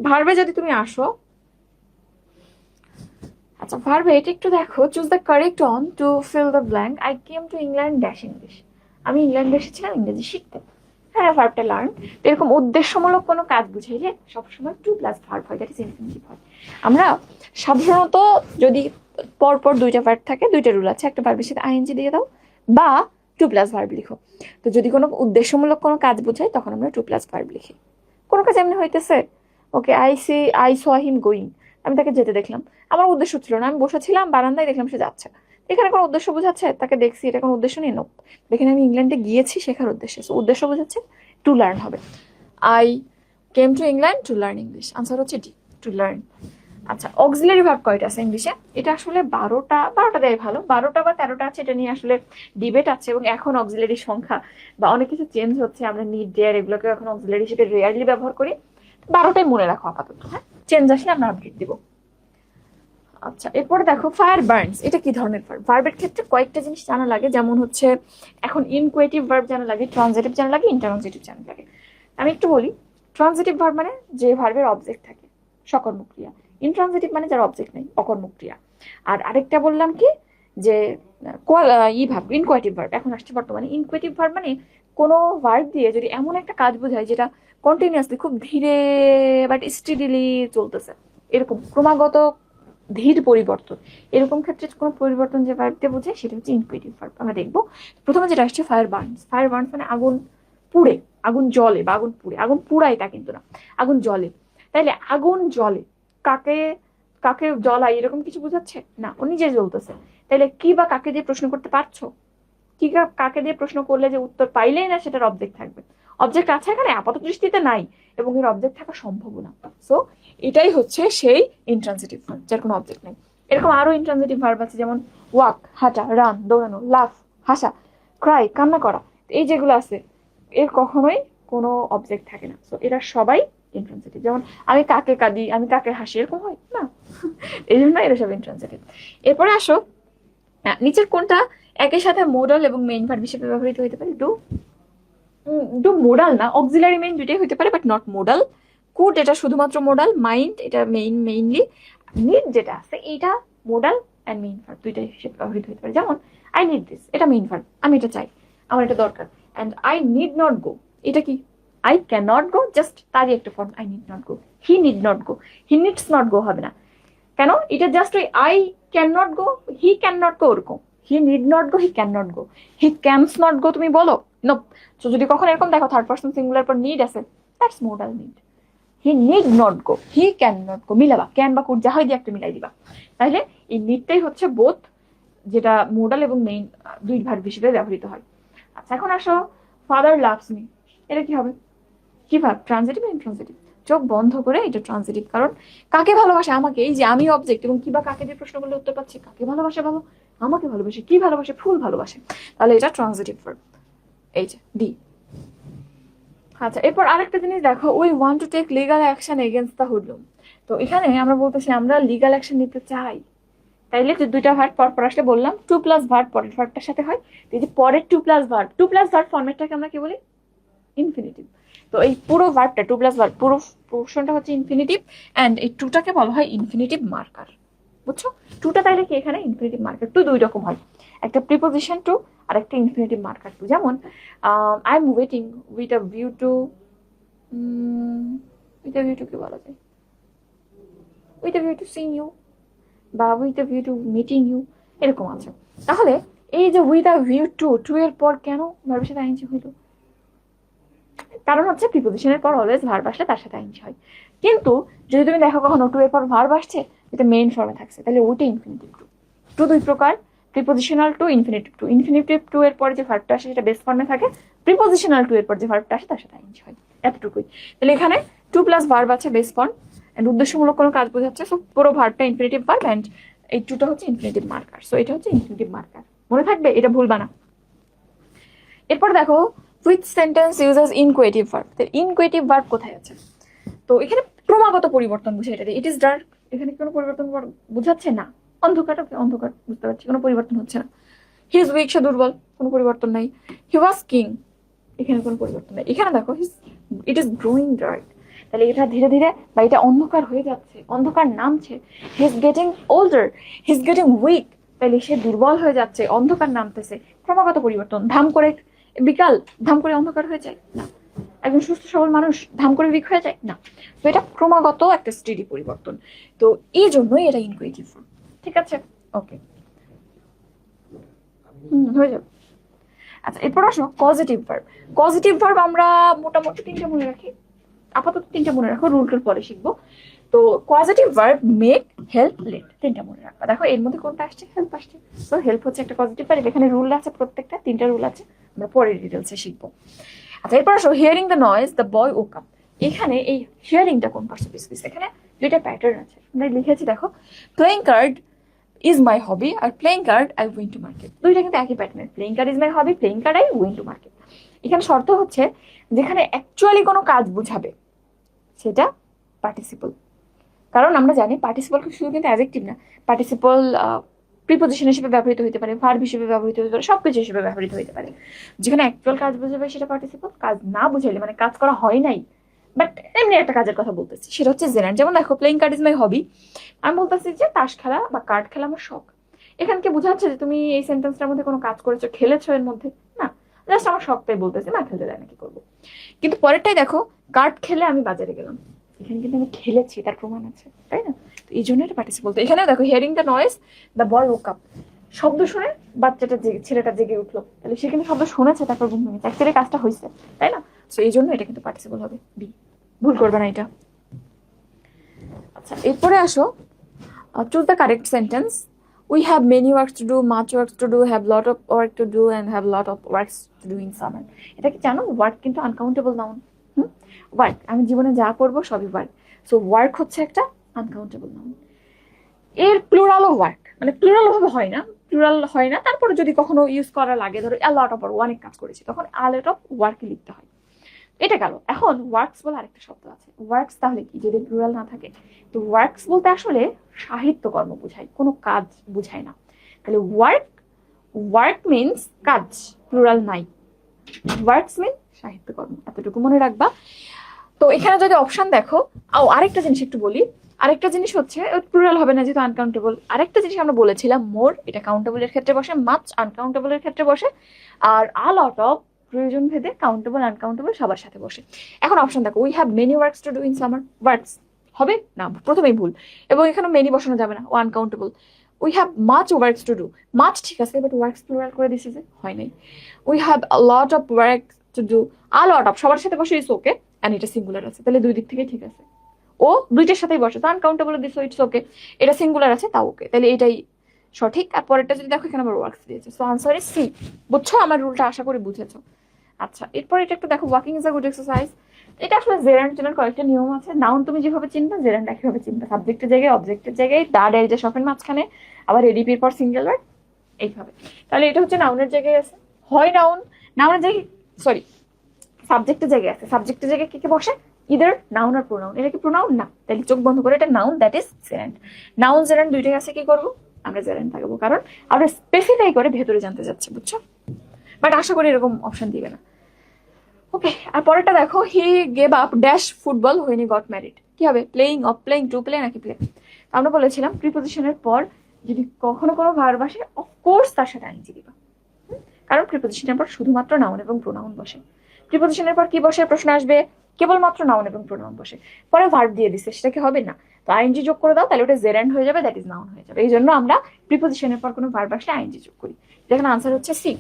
ভার্বে যদি তুমি আসো, আচ্ছা ভার্বে এটা একটু দেখো, choose the correct one to fill the blank. I came to England dash English. আমি ইংল্যান্ডে এসেছিলাম ইংরেজি শিখতে। হ্যাঁ, ভার্বটা লার্ন। এরকম উদ্দেশ্যমূলক কোনো কাজ বুঝাইলে সবসময় টু প্লাস ভার্ব হয়, দ্যাট ইজ ইনফিনিটিভ হয়। আমরা সাধারণত যদি পরপর দুইটা ভার্ব থাকে, দুইটা রুল আছে, একটা ভার্বের সাথে আইএনজি দিয়ে দাও বা টু প্লাস ভার্ব লিখো। তো যদি কোনো উদ্দেশ্যমূলক কোনো কাজ বোঝাই তখন আমরা টু প্লাস ভার্ব লিখি। কোনো কাজ এমনি হইতেছে, okay I saw him going, আমি তাকে যেতে দেখলাম, আমার উদ্দেশ্য ছিল না, আমি বসেছিলাম বারান্দায় দেখলাম সে যাচ্ছে। এখানে কোনো উদ্দেশ্য বোঝাচ্ছে তাকে দেখছি, এটা কোনো উদ্দেশ্য নেই, নো। এখানে আমি ইংল্যান্ডে গিয়েছি শেখার উদ্দেশ্যে, সো উদ্দেশ্য বোঝাচ্ছে টু লার্ন হবে। I came to England to learn English, answer হচ্ছে ডি, টু লার্ন। আচ্ছা, অক্সিলারি ভার্ব কয়টা আছে ইংলিশে? এটা আসলে 12টা দেয় ভালো, 12টা বা 13টা আছে, এটা নিয়ে আসলে ডিবেট আছে। এবং এখন অক্সিলারি সংখ্যা বা অনেক কিছু চেঞ্জ হচ্ছে, আমরা নিড ডেয়ার এগুলোকে এখন অক্সিলারি হিসেবে রেয়ারলি ব্যবহার করি। 12টাই মনে রাখো আপাতত, হ্যাঁ, চেঞ্জ আসলে আমরা আপডেট দিব। আচ্ছা, এরপরে দেখো ফায়ার বার্নস, এটা কি ধরনের ভার্ব? ভার্বের ক্ষেত্রে কয়েকটা জিনিস জানা লাগে, যেমন হচ্ছে এখন ইনকুয়েটিভ ভার্ব জানা লাগে, ট্রানজিটিভ জানা লাগে, ইন্টারনজিটিভ জানা লাগে। আমি একটু বলি, ট্রানজিটিভ ভার্ব মানে যে ভার্বের অবজেক্ট থাকে, সকর্মক ক্রিয়া। ইনট্রানজিটিভ মানে যার অবজেক্ট নেই, অকর্মক ক্রিয়া। আর আরেকটা বললাম কি, যে ভার্ব ইনকোয়েটিভ ভার্ব এখন আসছে বর্তমানে। ইনকোয়েটিভ ভার্ব মানে কোনো ভার্ব দিয়ে যদি এমন একটা কাজ বোঝায় যেটা কন্টিনিউয়াসলি খুব ধীরে বাট স্টিডিলি চলতেছে, এরকম ক্রমাগত ধীর পরিবর্তন, এরকম ক্ষেত্রে কোনো পরিবর্তন যে ভার্ব দিয়ে বোঝায় সেটা হচ্ছে ইনকুয়েটিভ ভার্ব। আমরা দেখবো প্রথমে যেটা আসছে ফায়ার বার্নস। ফায়ার বার্নস মানে আগুন পুড়ে, আগুন জ্বলে বা আগুন পুড়ে, আগুন পুড়ায় তা কিন্তু না, আগুন জ্বলে। তাইলে আগুন জ্বলে, কাকে কাকে জ্বলাই এরকম কিছু বোঝাচ্ছে না, ও নিজে জ্বলতেছে। তাইলে কি বা কাকে দিয়ে প্রশ্ন করতে পারছো? কি কাকে দিয়ে প্রশ্ন করলে যে উত্তর পাইলেই না সেটার অবজেক্ট থাকবে? অবজেক্ট আছে এখানে, আপাতত দৃষ্টিতে নাই, এবং এর অবজেক্ট থাকার সম্ভাবনা। সো এটাই হচ্ছে সেই ইন্ট্রানজিটিভ ভার্ব যার কোনো অবজেক্ট নেই। এরকম আরো ইন্ট্রানজিটিভ ভার্ব আছে, যেমন ওয়াক হাঁটা, রান দৌড়ানো, লাফ হাসা, ক্রাই কান্না করা। এই যেগুলো আছে এর কখনোই কোনো অবজেক্ট থাকে না, সো এরা সবাই ইন্ট্রানজিটিভ। যেমন আমি কাকে কাঁদি, আমি কাকে হাসি, এরকম হয় না। এই জন্য এরা সব ইন্ট্রানজিটিভ। এরপরে আসো, নিচের কোনটা একই সাথে মোডাল এবং মেইন ভার্ব হিসেবে ব্যবহৃত হতে পারে? ডু, ডু মোডাল না, অক্সিলারি মেইন দুইটাই হতে পারে বাট নট মোডাল। কুড এটা শুধুমাত্র মোডাল, মাইন্ড এটা মেইনলি, নিড যেটা আছে এইটা মোডাল এন্ড মেইন ভার্ব দুইটাই হিসেবে ব্যবহৃত হতে পারে। যেমন আই নিড দিস, এটা মেইন ভার্ব, আমি এটা চাই, আমার এটা দরকার। And I need not go, এটা কি? I can not go, just তারই একটা form, I need not go. He need not go, he needs not go হবে না, কেন? এটা জাস্ট ওই I can not go, he can not go ওরকম। He need not go, he can not go, he cans not গো তুমি বলো নো। তো যদি কখন এরকম দেখো থার্ড পার্সন সিঙ্গুলার পর নিড আছে, that's modal need. He need not go, he can not go, মিলাবা ক্যান বা কুড যাহাই দিয়ে একটা মিলাই দিবা। তাহলে এই নিডটাই হচ্ছে বোথ, যেটা মোডাল এবং মেইন দুই ভার্ব হিসেবে ব্যবহৃত হয়। আচ্ছা, এখন আসো ফাদার লাভস মি, এটা কি হবে? কি ভার্ব? ট্রানজিটিভ না ইন্ট্রানজিটিভ? চোখ বন্ধ করে এটা ট্রানজিটিভ, কারণ কাকে ভালোবাসে? আমাকে। এই যে আমি অবজেক্ট, এবং কি বা কাকে দিয়ে প্রশ্ন করলে উত্তর পাচ্ছি কাকে ভালোবাসে ভাবো, আমাকে ভালোবাসে। কি ভালোবাসে? ফুল ভালোবাসে। তাহলে এটা ট্রানজিটিভ ভার্ব, এই যে ডি। আচ্ছা, এরপর আরেকটা জিনিস দেখো, we want to take legal action against the hoodlum. তো এখানে আমরা বলতেছি আমরা লিগাল অ্যাকশন নিতে চাই। তাইলে যে দুইটা ভার্ব পরপর আসলে বললাম টু প্লাস ভার্ব পরের ভার্বটার সাথে হয়। এই যে পরের টু প্লাস ভার্ব ফর্মেটটাকে আমরা কি বলি? ইনফিনিটিভ। তো এই পুরো ভার্বটা টু প্লাস ভার্ব পুরো পোর্শনটা হচ্ছে ইনফিনিটিভ, এন্ড এই টুটাকে বলা হয় ইনফিনিটিভ মার্কার। বুঝছো? টুটা তাইলে কি এখানে ইনফিনিটিভ মার্কার। টু দুই রকম হয়, একটা প্রিপোজিশন টু আর একটা ইনফিনিটিভ মার্কার টু। যেমন I am waiting with a view to, with a view to কি বলা যায়? With a view to sing you বা with a view to meeting you, এরকম আছে। তাহলে এই যে with a view to, to এর পর কেন ভার্বের সাথে আইনজি হইলো? কারণ হচ্ছে প্রিপোজিশনের পর অলওয়েজ ভার্ব আসলে তার সাথে আইনজি হয়। কিন্তু যদি তুমি দেখো কখনো টু এর পর ভার্ব আসছে যেটা মেইন ফর্মে থাকছে, তাহলে ওইটা ইনফিনিটিভ টু। টু দুই প্রকার, prepositional to, infinitive to. Infinitive to এর পরে যে ভার্বটা আসে সেটা বেস ফর্মে থাকে, প্রিপোজিশনাল টু এর পর যে ভার্বটা আসে তার সাথে আইনজি হয়, এতটুকুই। তাহলে এখানে টু প্লাস ভার্ব আছে বেস ফর্ম, এন্ড উদ্দেশ্যমূলক কোনো কাজ বোঝাচ্ছে, সো পুরো ভার্বটা ইনফিনিটিভ ভার্ব, এন্ড এই টুটা হচ্ছে ইনফিনিটিভ মার্কার, সো এটা হচ্ছে ইনফিনিটিভ মার্কার। মনে থাকবে, এটা ভুলবা না। এরপর দেখো which sentence uses inquisitive verb. Inquisitive verb কোথায় আছে? তো এখানে ক্রমাগত পরিবর্তন বুঝে এটা। ইট ইজ ডার্ক, এখানে কোনো পরিবর্তন বুঝাচ্ছে না। অন্ধকার, ওকে অন্ধকার বুঝতে পারছি, কোনো পরিবর্তন হচ্ছে না। হি ইজ উইক, সে দুর্বল, কোনো পরিবর্তন নাই। হি ওয়াজ কিং, এখানে কোনো পরিবর্তন নাই। এখানে দেখো ইট ইজ গ্রোয়িং ডার্ক, তাহলে এটা ধীরে ধীরে বা এটা অন্ধকার হয়ে যাচ্ছে, অন্ধকার নামছে, he is getting older, he is getting weak, তাহলে সে দুর্বল হয়ে যাচ্ছে, অন্ধকার নামতেছে, ক্রমাগত পরিবর্তন। ধাম করে বিকাল, ধাম করে অন্ধকার হয়ে যায় না। একজন সুস্থ সবল মানুষ ধাম করে উইক হয়ে যায় না। তো এটা ক্রমাগত একটা স্টেডি পরিবর্তন। তো এই জন্যই এটা ইনকুয়েটিভ ফর্ম। ঠিক আছে, ওকে, হয়ে যাবে। আচ্ছা, এরপর আসো পজিটিভ ভার্ব। পজিটিভ ভার্ব আমরা মোটামুটি 3টা মনে রাখি, আপাতত 3টা মনে রাখো, রুল টুল পরে শিখবো। তো positive verb make, help, let, 3টা মনে রাখবা। দেখো এর মধ্যে কোনটা আসছে? হেল্প আসছে। তো হেল্প হচ্ছে একটা পজিটিভ ভার্ব, এখানে রুল আছে প্রত্যেকটা, 3টা রুল আছে, আমরা পরে ডিটেলসে শিখবো। আচ্ছা, এরপর আসো hearing the noise the boy woke up. এখানে এই হিয়ারিংটা কোন পার্টিসিপেন্ট? এখানে দুইটা প্যাটার্ন আছে, আমরা লিখেছি দেখো, playing card is my hobby are playing card I win to market. দুইটা কিন্তু একই প্যাটার্নের, playing card is my hobby, playing card I win to market. এখানে শর্ত হচ্ছে যেখানে অ্যাকচুয়ালি কোনো কাজ বুঝাবে সেটা পার্টিসিপল। কারণ আমরা জানি পার্টিসিপল শুধু কিন্তু অ্যাডজেক্টিভ না, পার্টিসিপল প্রিপোজিশন হিসেবে ব্যবহৃত হতে পারে, ভার্ব হিসেবে ব্যবহৃত হতে পারে, সবকিছু হিসেবে ব্যবহৃত হতে পারে। যেখানে অ্যাকচুয়াল কাজ বুঝাবে সেটা পার্টিসিপল, কাজ না বুঝাইলে মানে কাজ করা হয় নাই বাট এমনি একটা কাজের কথা বলতেছি সেটা হচ্ছে জেনারেল। যেমন দেখো, প্লেইং কার্ড ইজ মাই হবি, আমি বলতেছি যে তাস খেলা বা কার্ড খেলা আমার শখ। এখানে কি বোঝাচ্ছে যে তুমি এই সেন্টেন্সটার মধ্যে কোনো কাজ করেছো, খেলেছো এর মধ্যে? না, জাস্ট আমার শখটাই বলতেছি, না খেলতে দেয় না, কি করবো। কিন্তু পরেরটাই দেখো, কার্ড খেলে আমি বাজারে গেলাম, এখানে কিন্তু আমি খেলেছি, তার প্রমাণ আছে, তাই না? তো এই জন্য এটা পার্টিসিপল। তো এখানেও দেখো, hearing the noise the boy woke up, শব্দ শুনে বাচ্চাটা জেগে, ছেলেটা জেগে উঠলো, তাহলে সে কিন্তু শব্দ শুনেছে, তারপর ঘুম ভেঙেছে, অ্যাকচুয়ালি কাজটা হয়েছে, তাই না? তো এই জন্য এটা কিন্তু পার্টিসিপল হবে, বি, ভুল করবে না এটা। আচ্ছা, এরপরে আসো, choose the correct sentence. We have many works to do, much works to do, have lot of work to do, and have lot of works to do in summer. এটা কি জানো? ওয়ার্ক কিন্তু আনকাউন্টেবল নাউন। ওয়ার্ক, আমি জীবনে যা করবো সবই work. So work হচ্ছে একটা আনকাউন্টেবল নাউন। এর প্লুরালও ওয়ার্ক, মানে প্লুরাল ভাবে হয় না, প্লুরাল হয় না, তারপরে যদি কখনো ইউজ করা লাগে, ধরো a lot of work, অনেক কাজ করেছি, তখন a lot of work লিখতে হয়। এটা গেল। এখন ওয়ার্কস বলে আরেকটা শব্দ আছে। ওয়ার্কস তাহলে কি, যদি প্লুরাল না থাকে? তো ওয়ার্কস বলতে আসলে সাহিত্যকর্ম বোঝায়, কোনো কাজ বোঝায় না। তাহলে ওয়ার্ক, ওয়ার্ক মিনস কাজ, প্লুরাল নাই, ওয়ার্কস মিন সাহিত্যকর্ম, এতটুকু মনে রাখবা। তো এখানে যদি অপশন দেখো, আরেকটা জিনিস একটু বলি, আরেকটা জিনিস হচ্ছে প্লুরাল হবে না যেহেতু আনকাউন্টেবল। আরেকটা জিনিস আমরা বলেছিলাম, মোর, এটা কাউন্টেবল এর ক্ষেত্রে বসে, মাচ আনকাউন্টেবল এর ক্ষেত্রে বসে, আর আ লট অফ প্রয়োজন ভেদে কাউন্টেবল আনকাউন্টেবল সবার সাথে বসে। এখন অপশন দেখো, we have many works to do in summer, works হবে না, প্রথমেই ভুল, এবং এখানে মেনি বসানো যাবে না, ও uncountable. We have much works to do, much ঠিক আছে, বাট ওয়ার্কস প্লুরাল করে দিছি যে, হয় নাই। We have a lot of work to do, a lot of সবার সাথে বসে ইটস ওকে, এন্ড এটা সিঙ্গুলার আছে, তাহলে দুই দিক থেকে ঠিক আছে। ও দুইটার সাথেই বসে, তো আনকাউন্টেবল দিছো, ইটস ওকে, এটা সিঙ্গুলার আছে তাও ওকে, তাহলে এটাই সঠিক। আর পরেরটা যদি দেখো, এখানে আবার ওয়ার্কস দিয়েছে, সো আনসার ইজ সি। বুঝছো আমার রুলটা? আশা করি বুঝেছো। আচ্ছা, এরপর এটা একটু দেখো, walking is a good exercise. এটা আসলে জেরান্ড চেনার কয়েকটা নিয়ম আছে। নাউন তুমি যেভাবে চিনবা, জেরান্ড একইভাবে চিনবা, সাবজেক্টের জায়গায় অবজেক্টের জায়গায়, দা ডেল যে শপের মাঝখানে, আবার এডিপির পর সিঙ্গেল ওয়ার্ড, এইভাবে। তাহলে এটা হচ্ছে নাউনের জায়গায় আছে, হয় নাউন, নাউনের জায়গায়, সরি, সাবজেক্টের জায়গায় আছে, সাবজেক্টের জায়গায় কি কি বসে? ইদার নাউন আর প্রোনাউন। এটা কি প্রোনাউন? না, তাহলে চোখ বন্ধ করে এটা noun, that is gerund. Noun gerund দুইটাই আছে, কি করবো আমরা? জেরান্ড থাকবো, কারণ আমরা স্পেসিফাই করে ভেতরে জানতে যাচ্ছি, বুঝছো? বাট আশা করি এরকম অপশন দিবে না। ওকে, আর পরেরটা দেখো, he gave up dash football when he got married. কি হবে? Playing, of playing, to play, নাকি প্লে? আমরা বলেছিলাম প্রিপোজিশনের পর যদি কখনো কোনো ভার্ব আসে, অফকোর্স তার সাথে আইএনজি দিবা, কারণ প্রিপোজিশনের পর শুধুমাত্র নাউন এবং প্রোনাউন বসে। প্রিপোজিশনের পর কি বসে প্রশ্ন আসবে? কেবলমাত্র নাউন এবং প্রোনাউন বসে। পরে ভার্ব দিয়ে দিচ্ছে, সেটা কি হবে না? তো আইএনজি যোগ করে দাও, তাহলে ওটা জেরান্ড হয়ে যাবে, দ্যাট ইজ নাউন হয়ে যাবে। এই জন্য আমরা প্রিপোজিশনের পর কোনো ভার্ব আসলে আইএনজি যোগ করি। যেখানে আনসার হচ্ছে সি।